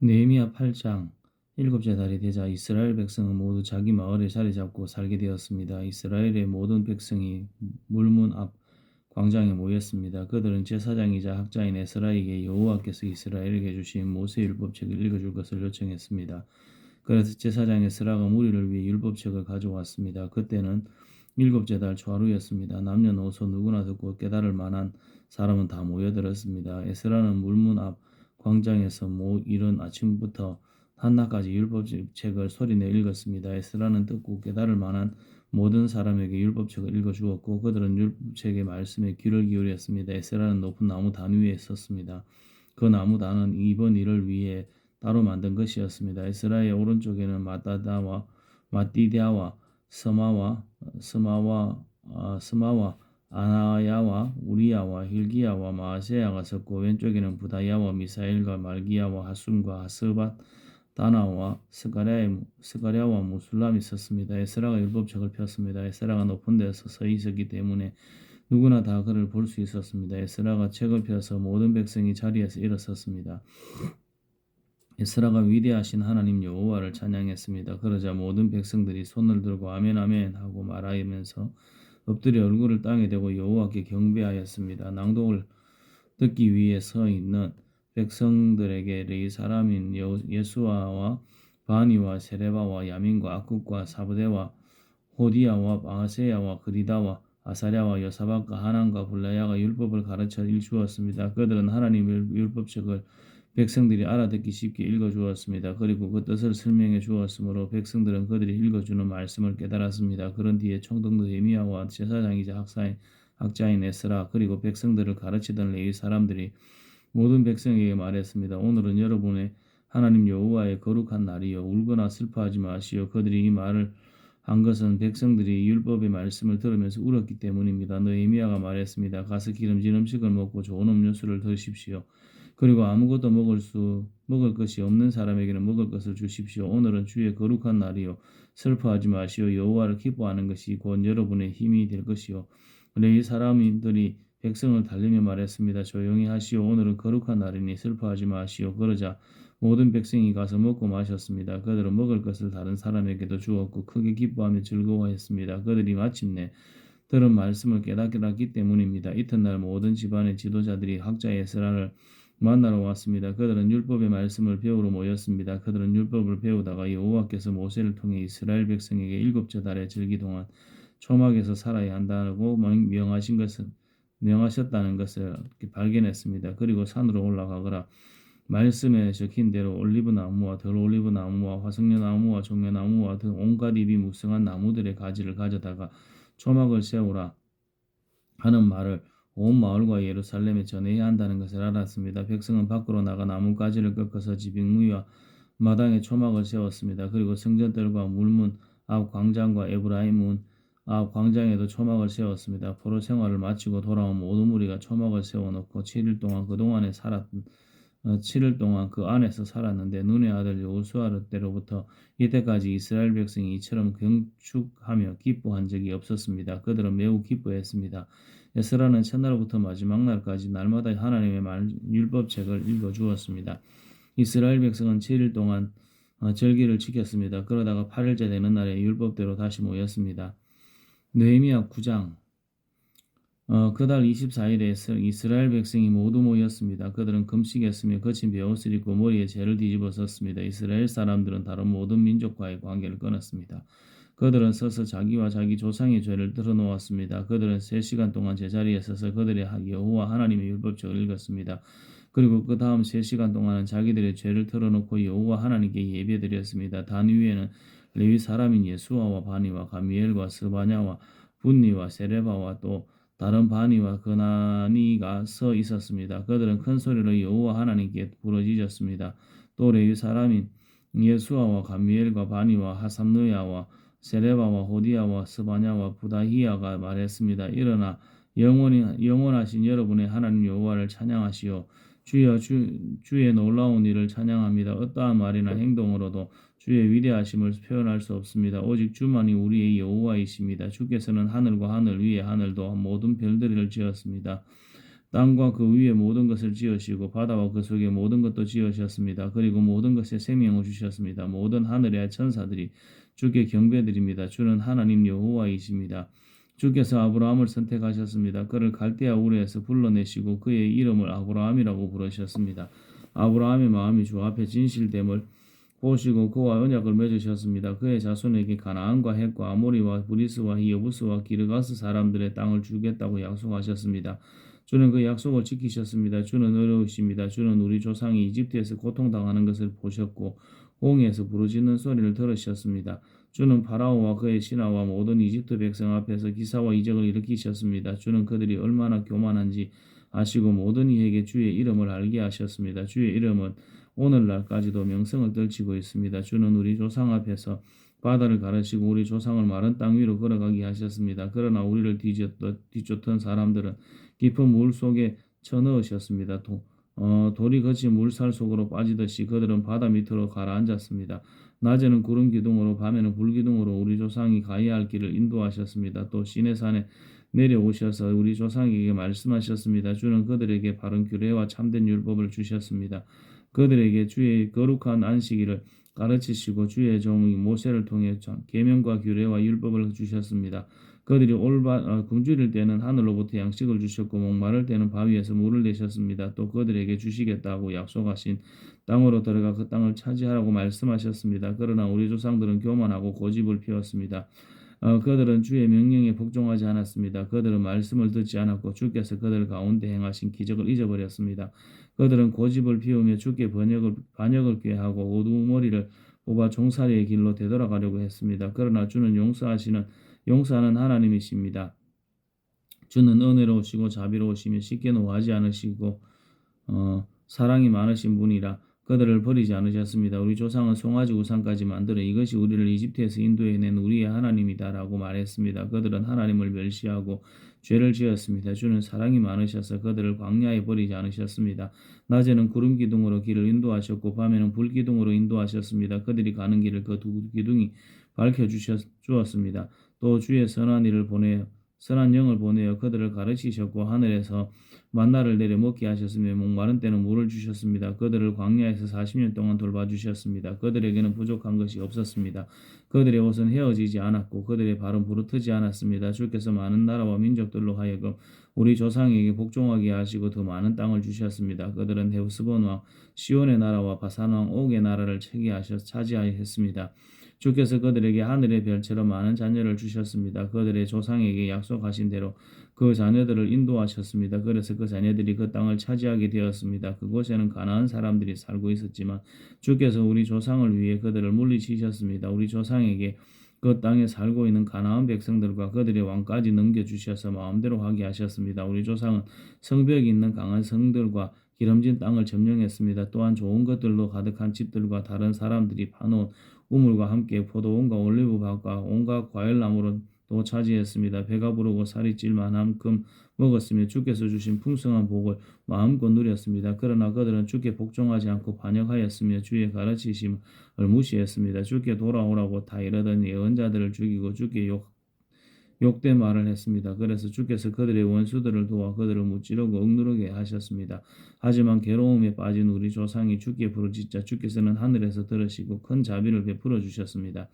느헤미야 8장. 일곱째 달이 되자 이스라엘 백성은 모두 자기 마을에 자리 잡고 살게 되었습니다. 이스라엘의 모든 백성이 물문 앞 광장에 모였습니다. 그들은 제사장이자 학자인 에스라에게 여호와께서 이스라엘에게 주신 모세 율법책을 읽어줄 것을 요청했습니다. 그래서 제사장 에스라가 무리를 위해 율법책을 가져왔습니다. 그때는 일곱째 달 초하루였습니다. 남녀노소 누구나 듣고 깨달을 만한 사람은 다 모여들었습니다. 에스라는 물문 앞 광장에서 이른 아침부터 한낮까지 율법책을 소리내 읽었습니다. 에스라는 듣고 깨달을 만한 모든 사람에게 율법책을 읽어주었고 그들은 율법책의 말씀에 귀를 기울였습니다. 에스라는 높은 나무 단 위에 섰습니다. 그 나무 단은 이번 일을 위해 따로 만든 것이었습니다. 에스라의 오른쪽에는 마띠디아와 스마와 아나야와 우리야와 힐기야와 마아세야가 섰고 왼쪽에는 부다야와 미사엘과 말기야와 하순과 하스밧 다나와 스가랴와 무술람이 섰습니다. 에스라가 율법책을 폈습니다. 에스라가 높은 데서 서 있었기 때문에 누구나 다 그를 볼 수 있었습니다. 에스라가 책을 펴서 모든 백성이 자리에서 일어섰습니다. 에스라가 위대하신 하나님 여호와를 찬양했습니다. 그러자 모든 백성들이 손을 들고 아멘 아멘 하고 말하면서 엎드려 얼굴을 땅에 대고 여호와께 경배하였습니다. 낭독을 듣기 위해 서 있는 백성들에게 레위 사람인 예수아와 바니와 세레바와 야민과 악굽과 사브데와 호디야와 마하세야와 그리다와 아사랴와 여사박과 하난과 블라야가 율법을 가르쳐 일주었습니다. 그들은 하나님의 율법책을 백성들이 알아듣기 쉽게 읽어주었습니다. 그리고 그 뜻을 설명해 주었으므로 백성들은 그들이 읽어주는 말씀을 깨달았습니다. 그런 뒤에 총독 느헤미야와 제사장이자 학자인 에스라 그리고 백성들을 가르치던 레위 사람들이 모든 백성에게 말했습니다. 오늘은 여러분의 하나님 여호와의 거룩한 날이요 울거나 슬퍼하지 마시오. 그들이 이 말을 한 것은 백성들이 율법의 말씀을 들으면서 울었기 때문입니다. 느헤미야가 말했습니다. 가서 기름진 음식을 먹고 좋은 음료수를 드십시오. 그리고 아무것도 먹을 것이 없는 사람에게는 먹을 것을 주십시오. 오늘은 주의 거룩한 날이요 슬퍼하지 마시오. 여호와를 기뻐하는 것이 곧 여러분의 힘이 될 것이요. 레위 사람들이 백성을 달리며 말했습니다. 조용히 하시오. 오늘은 거룩한 날이니 슬퍼하지 마시오. 그러자 모든 백성이 가서 먹고 마셨습니다. 그들은 먹을 것을 다른 사람에게도 주었고 크게 기뻐하며 즐거워했습니다. 그들이 마침내 들은 말씀을 깨닫기 때문입니다. 이튿날 모든 집안의 지도자들이 학자 에스라를 만나러 왔습니다. 그들은 율법의 말씀을 배우러 모였습니다. 그들은 율법을 배우다가 여호와께서 모세를 통해 이스라엘 백성에게 일곱째 달의 절기 동안 초막에서 살아야 한다고 명하셨다는 것을 발견했습니다. 그리고 산으로 올라가거라. 말씀에 적힌 대로 올리브나무와 덜올리브나무와 화석류나무와 종려나무와 등 온갖 잎이 무성한 나무들의 가지를 가져다가 초막을 세우라 하는 말을 온 마을과 예루살렘에 전해야 한다는 것을 알았습니다. 백성은 밖으로 나가 나뭇가지를 꺾어서 지붕 마당에 초막을 세웠습니다. 그리고 성전들과 물문 앞 광장과 에브라임 문 앞 광장에도 초막을 세웠습니다. 포로 생활을 마치고 돌아온 모든 무리가 초막을 세워놓고 7일 동안 그 안에서 살았는데 눈의 아들 여호수아 때로부터 이때까지 이스라엘 백성이 이처럼 경축하며 기뻐한 적이 없었습니다. 그들은 매우 기뻐했습니다. 에스라는 첫날부터 마지막 날까지 날마다 하나님의 율법책을 읽어주었습니다. 이스라엘 백성은 7일 동안 절기를 지켰습니다. 그러다가 8일째 되는 날에 율법대로 다시 모였습니다. 느헤미야 9장. 그달 24일에 이스라엘 백성이 모두 모였습니다. 그들은 금식했으며 거친 베옷을 입고 머리에 재를 뒤집어 썼습니다. 이스라엘 사람들은 다른 모든 민족과의 관계를 끊었습니다. 그들은 서서 자기와 자기 조상의 죄를 털어놓았습니다. 그들은 3시간 동안 제자리에 서서 그들의 여호와 하나님의 율법책을 읽었습니다. 그리고 그 다음 3시간 동안은 자기들의 죄를 털어놓고 여호와 하나님께 예배드렸습니다. 단 위에는 레위 사람인 예수아와 바니와 가미엘과 스바냐와 분니와 세레바와 또 다른 바니와 그나니가 서 있었습니다. 그들은 큰 소리로 여호와 하나님께 부르짖었습니다. 또 레위 사람인 예수아와 가미엘과 바니와 하삼느야와 세레바와 호디야와 스바냐와 부다히야가 말했습니다. 일어나 영원하신 여러분의 하나님 여호와를 찬양하시오. 주여 주의 놀라운 일을 찬양합니다. 어떠한 말이나 행동으로도 주의 위대하심을 표현할 수 없습니다. 오직 주만이 우리의 여호와이십니다. 주께서는 하늘과 하늘 위에 하늘도 모든 별들을 지었습니다. 땅과 그 위에 모든 것을 지으시고 바다와 그 속에 모든 것도 지으셨습니다. 그리고 모든 것에 생명을 주셨습니다. 모든 하늘의 천사들이 주께 경배드립니다. 주는 하나님 여호와이십니다. 주께서 아브라함을 선택하셨습니다. 그를 갈대아 우르에서 불러내시고 그의 이름을 아브라함이라고 부르셨습니다. 아브라함의 마음이 주 앞에 진실됨을 보시고 그와 언약을 맺으셨습니다. 그의 자손에게 가나안과 헷과 아모리와 브리스와 여부스와 기르가스 사람들의 땅을 주겠다고 약속하셨습니다. 주는 그 약속을 지키셨습니다. 주는 의로우십니다. 주는 우리 조상이 이집트에서 고통당하는 것을 보셨고 홍해에서 부르짖는 소리를 들으셨습니다. 주는 파라오와 그의 신하와 모든 이집트 백성 앞에서 기사와 이적을 일으키셨습니다. 주는 그들이 얼마나 교만한지 아시고 모든 이에게 주의 이름을 알게 하셨습니다. 주의 이름은 오늘날까지도 명성을 떨치고 있습니다. 주는 우리 조상 앞에서 바다를 가르치고 우리 조상을 마른 땅 위로 걸어가게 하셨습니다. 그러나 우리를 뒤쫓던 사람들은 깊은 물 속에 쳐넣으셨습니다. 돌이 거친 물살 속으로 빠지듯이 그들은 바다 밑으로 가라앉았습니다. 낮에는 구름 기둥으로 밤에는 불 기둥으로 우리 조상이 가야 할 길을 인도하셨습니다. 또 시내산에 내려오셔서 우리 조상에게 말씀하셨습니다. 주는 그들에게 바른 규례와 참된 율법을 주셨습니다. 그들에게 주의 거룩한 안식일을 가르치시고 주의 종 모세를 통해 계명과 규례와 율법을 주셨습니다. 그들이 굶주릴 때는 하늘로부터 양식을 주셨고 목마를 때는 바위에서 물을 내셨습니다. 또 그들에게 주시겠다고 약속하신 땅으로 들어가 그 땅을 차지하라고 말씀하셨습니다. 그러나 우리 조상들은 교만하고 고집을 피웠습니다. 그들은 주의 명령에 복종하지 않았습니다. 그들은 말씀을 듣지 않았고 주께서 그들 가운데 행하신 기적을 잊어버렸습니다. 그들은 고집을 피우며 주께 반역을 꾀하고 우두머리를 뽑아 종살이의 길로 되돌아가려고 했습니다. 그러나 주는 용서하는 하나님이십니다. 주는 은혜로우시고 자비로우시며 쉽게 노하지 않으시고 사랑이 많으신 분이라 그들을 버리지 않으셨습니다. 우리 조상은 송아지 우상까지 만들어 이것이 우리를 이집트에서 인도해낸 우리의 하나님이다라고 말했습니다. 그들은 하나님을 멸시하고 죄를 지었습니다. 주는 사랑이 많으셔서 그들을 광야에 버리지 않으셨습니다. 낮에는 구름 기둥으로 길을 인도하셨고 밤에는 불 기둥으로 인도하셨습니다. 그들이 가는 길을 그 두 기둥이 밝혀 주었습니다. 또 주의 선한 영을 보내어 그들을 가르치셨고 하늘에서 만나를 내려 먹게 하셨으며 목마른 때는 물을 주셨습니다. 그들을 광야에서 40년 동안 돌봐주셨습니다. 그들에게는 부족한 것이 없었습니다. 그들의 옷은 헤어지지 않았고 그들의 발은 부르트지 않았습니다. 주께서 많은 나라와 민족들로 하여금 우리 조상에게 복종하게 하시고 더 많은 땅을 주셨습니다. 그들은 헤브스본 왕 시온의 나라와 바산 왕 옥의 나라를 차지하였습니다. 주께서 그들에게 하늘의 별처럼 많은 자녀를 주셨습니다. 그들의 조상에게 약속하신 대로 그 자녀들을 인도하셨습니다. 그래서 그 자녀들이 그 땅을 차지하게 되었습니다. 그곳에는 가나안 사람들이 살고 있었지만 주께서 우리 조상을 위해 그들을 물리치셨습니다. 우리 조상에게 그 땅에 살고 있는 가나안 백성들과 그들의 왕까지 넘겨주셔서 마음대로 하게 하셨습니다. 우리 조상은 성벽이 있는 강한 성들과 기름진 땅을 점령했습니다. 또한 좋은 것들로 가득한 집들과 다른 사람들이 파놓은 우물과 함께 포도원과 올리브밭과 온갖 과일나무로 또 차지했습니다. 배가 부르고 살이 찔 만큼 먹었으며 주께서 주신 풍성한 복을 마음껏 누렸습니다. 그러나 그들은 주께 복종하지 않고 반역하였으며 주의 가르치심을 무시했습니다. 주께 돌아오라고 다 이르던 예언자들을 죽이고 주께 욕된 말을 했습니다. 그래서 주께서 그들의 원수들을 도와 그들을 무찌르고 억누르게 하셨습니다. 하지만 괴로움에 빠진 우리 조상이 주께 부르짖자 주께서는 하늘에서 들으시고 큰 자비를 베풀어 주셨습니다.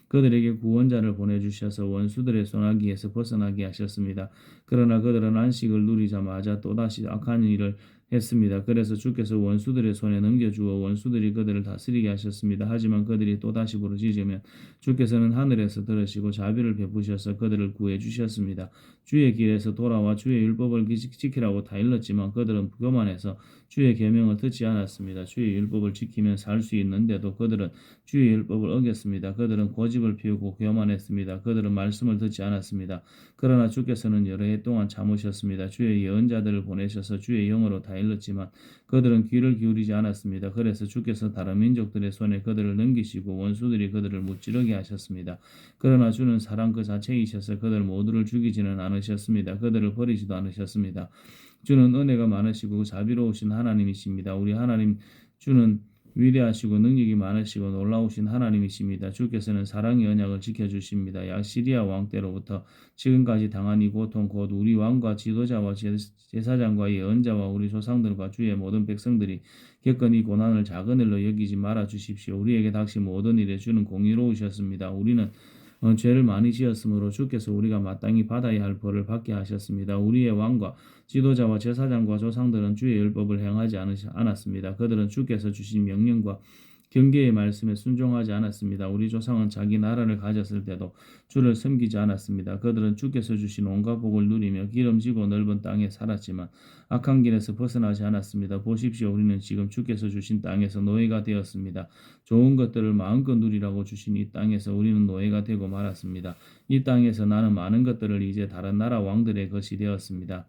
그들에게 구원자를 보내주셔서 원수들의 손아귀에서 벗어나게 하셨습니다. 그러나 그들은 안식을 누리자마자 또다시 악한 일을 했습니다. 그래서 주께서 원수들의 손에 넘겨주어 원수들이 그들을 다스리게 하셨습니다. 하지만 그들이 또다시 부르짖으면 주께서는 하늘에서 들으시고 자비를 베푸셔서 그들을 구해 주셨습니다. 주의 길에서 돌아와 주의 율법을 지키라고 다 일렀지만 그들은 교만해서 주의 계명을 듣지 않았습니다. 주의 율법을 지키면 살 수 있는데도 그들은 주의 율법을 어겼습니다. 그들은 고집을 피우고 교만했습니다. 그들은 말씀을 듣지 않았습니다. 그러나 주께서는 여러 해 동안 참으셨습니다. 주의 예언자들을 보내셔서 주의 영으로 다 일렀지만 그들은 귀를 기울이지 않았습니다. 그래서 주께서 다른 민족들의 손에 그들을 넘기시고 원수들이 그들을 무찌르게 하셨습니다. 그러나 주는 사랑 그 자체이셔서 그들 모두를 죽이지는 않으셨습니다. 그들을 버리지도 않으셨습니다. 주는 은혜가 많으시고 자비로우신 하나님이십니다. 우리 하나님 주는 위대하시고 능력이 많으시고 놀라우신 하나님이십니다. 주께서는 사랑의 언약을 지켜주십니다. 시리아 왕 때로부터 지금까지 당한 이 고통 곧 우리 왕과 지도자와 제사장과 예언자와 우리 조상들과 주의 모든 백성들이 겪은 이 고난을 작은 일로 여기지 말아 주십시오. 우리에게 닥친 모든 일에 주는 공의로우셨습니다. 우리는 죄를 많이 지었으므로 주께서 우리가 마땅히 받아야 할 벌을 받게 하셨습니다. 우리의 왕과 지도자와 제사장과 조상들은 주의 율법을 행하지 않았습니다. 그들은 주께서 주신 명령과 경계의 말씀에 순종하지 않았습니다. 우리 조상은 자기 나라를 가졌을 때도 주를 섬기지 않았습니다. 그들은 주께서 주신 온갖 복을 누리며 기름지고 넓은 땅에 살았지만 악한 길에서 벗어나지 않았습니다. 보십시오. 우리는 지금 주께서 주신 땅에서 노예가 되었습니다. 좋은 것들을 마음껏 누리라고 주신 이 땅에서 우리는 노예가 되고 말았습니다. 이 땅에서 나는 많은 것들을 이제 다른 나라 왕들의 것이 되었습니다.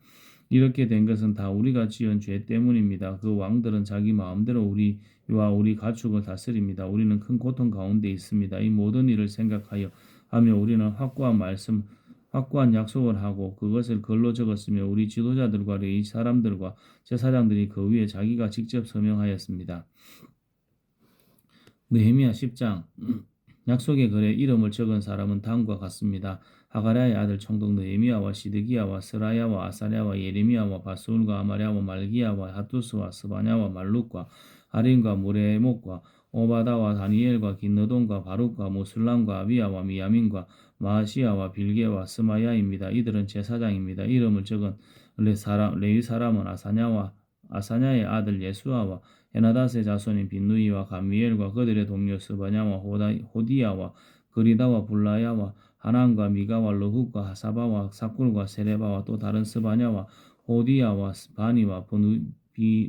이렇게 된 것은 다 우리가 지은 죄 때문입니다. 그 왕들은 자기 마음대로 우리와 우리 가축을 다스립니다. 우리는 큰 고통 가운데 있습니다. 이 모든 일을 생각하여 하며 우리는 확고한 약속을 하고 그것을 글로 적었으며 우리 지도자들과 레위 사람들과 제사장들이 그 위에 자기가 직접 서명하였습니다. 느헤미야 10장 약속의 글에 이름을 적은 사람은 다음과 같습니다. 하가랴의 아들 총독 느헤미야와 시드기야와 스라야와 아사랴와 예레미야와 바스울과 아마랴와 말기야와 하투스와 스바냐와 말룩과 하림과 무레목과 오바다와 다니엘과 긴느돈과 바룩과 무술람과 아비야와 미야민과 마아시야와 빌게와 스마야입니다. 이들은 제사장입니다. 이름을 적은 레위 사람은 아사냐의 아들 예수아와 헤나닷의 자손인 빈누이와 감미엘과 그들의 동료 스바냐와 호디야와 그리다와 불라야와 하난과 미가와 르훗과 하사바와 사꿀과 세레바와 또 다른 스바냐와 호디야와 바니와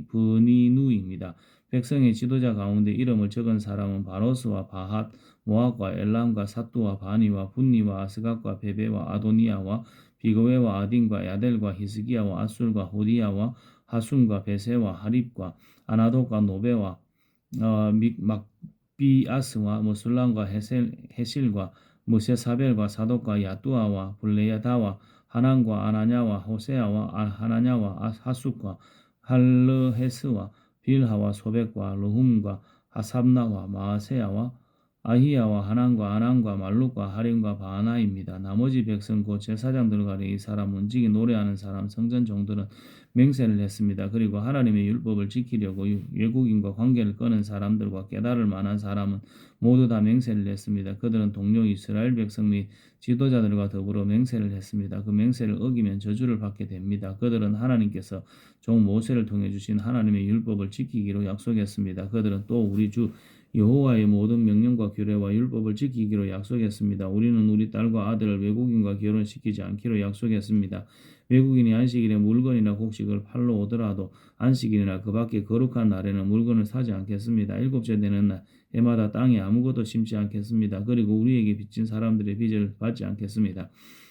브니누입니다. 백성의 지도자 가운데 이름을 적은 사람은 바로스와 바핫, 모압과 엘람과 사뚜와 바니와 분니와 아스갓과 베베와 아도니아와 비그웨와 아딘과 야델과 히스기야와 아술과 호디야와 하순과 베세와 하립과 아나도과 노베와 막비아스와 무술람과 헤실과 무세사벨과 사독과 야뚜아와 블레야다와 하난과 아나냐와 호세아와 하나냐와 하숫과 할르헤스와 빌하와 소백과 르훔과 하삽나와 마아세야와 아히야와 하난과 아난과 말룩과 하림과 바하나입니다. 나머지 백성 곧 제사장들과 레위 사람, 문지기 노래하는 사람, 성전 종들은 맹세를 했습니다. 그리고 하나님의 율법을 지키려고 외국인과 관계를 끊은 사람들과 깨달을 만한 사람은 모두 다 맹세를 했습니다. 그들은 동료 이스라엘 백성 및 지도자들과 더불어 맹세를 했습니다. 그 맹세를 어기면 저주를 받게 됩니다. 그들은 하나님께서 종 모세를 통해 주신 하나님의 율법을 지키기로 약속했습니다. 그들은 또 우리 주 여호와의 모든 명령과 규례와 율법을 지키기로 약속했습니다. 우리는 우리 딸과 아들을 외국인과 결혼시키지 않기로 약속했습니다. 외국인이 안식일에 물건이나 곡식을 팔러 오더라도 안식일이나 그 밖에 거룩한 날에는 물건을 사지 않겠습니다. 일곱째 되는 날 해마다 땅에 아무것도 심지 않겠습니다. 그리고 우리에게 빚진 사람들의 빚을 받지 않겠습니다.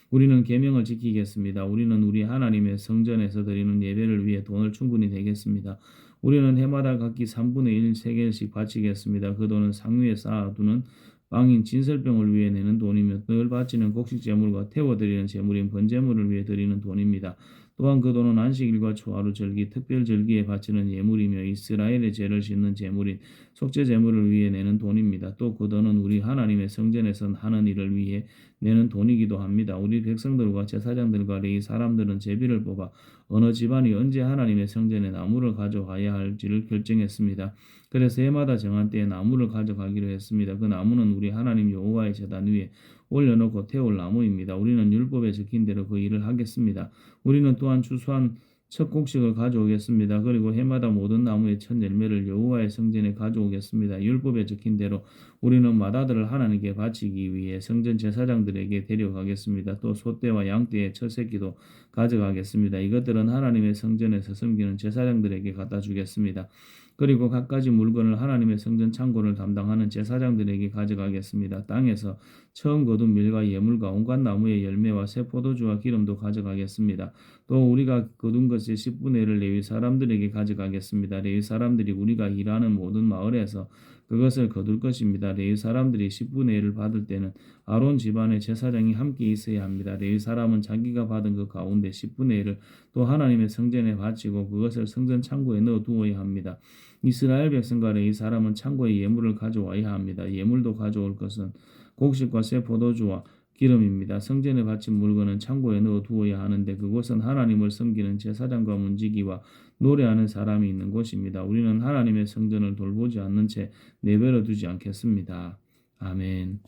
우리는 계명을 지키겠습니다. 우리는 우리 하나님의 성전에서 드리는 예배를 위해 돈을 충분히 내겠습니다. 우리는 해마다 각기 3분의 1 세겔씩 바치겠습니다. 그 돈은 상위에 쌓아두는 빵인 진설병을 위해 내는 돈이며 늘 바치는 곡식 제물과 태워드리는 제물인 번제물을 위해 드리는 돈입니다. 또한 그 돈은 안식일과 초하루 절기, 특별 절기에 바치는 예물이며 이스라엘의 죄를 씻는 제물인 속죄 제물을 위해 내는 돈입니다. 또 그 돈은 우리 하나님의 성전에서 하는 일을 위해 내는 돈이기도 합니다. 우리 백성들과 제사장들과 레위 사람들은 제비를 뽑아 어느 집안이 언제 하나님의 성전에 나무를 가져가야 할지를 결정했습니다. 그래서 해마다 정한 때에 나무를 가져가기로 했습니다. 그 나무는 우리 하나님 여호와의 제단 위에 올려놓고 태울 나무입니다. 우리는 율법에 적힌 대로 그 일을 하겠습니다. 우리는 또한 추수한 첫 곡식을 가져오겠습니다. 그리고 해마다 모든 나무의 첫 열매를 여호와의 성전에 가져오겠습니다. 율법에 적힌 대로 우리는 맏아들을 하나님께 바치기 위해 성전 제사장들에게 데려가겠습니다. 또 소떼와 양떼의 첫 새끼도 가져가겠습니다. 이것들은 하나님의 성전에서 섬기는 제사장들에게 갖다 주겠습니다. 그리고 갖가지 물건을 하나님의 성전 창고를 담당하는 제사장들에게 가져가겠습니다. 땅에서 처음 거둔 밀과 예물과 온갖 나무의 열매와 새 포도주와 기름도 가져가겠습니다. 또 우리가 거둔 것의 10분의 1을 레위 사람들에게 가져가겠습니다. 레위 사람들이 우리가 일하는 모든 마을에서 그것을 거둘 것입니다. 레위 사람들이 10분의 1을 받을 때는 아론 집안의 제사장이 함께 있어야 합니다. 레위 사람은 자기가 받은 그 가운데 10분의 1을 또 하나님의 성전에 바치고 그것을 성전 창고에 넣어 두어야 합니다. 이스라엘 백성과 레위 사람은 창고에 예물을 가져와야 합니다. 예물도 가져올 것은 곡식과 새 포도주와 기름입니다. 성전에 바친 물건은 창고에 넣어 두어야 하는데 그곳은 하나님을 섬기는 제사장과 문지기와 노래하는 사람이 있는 곳입니다. 우리는 하나님의 성전을 돌보지 않는 채 내버려 두지 않겠습니다. 아멘.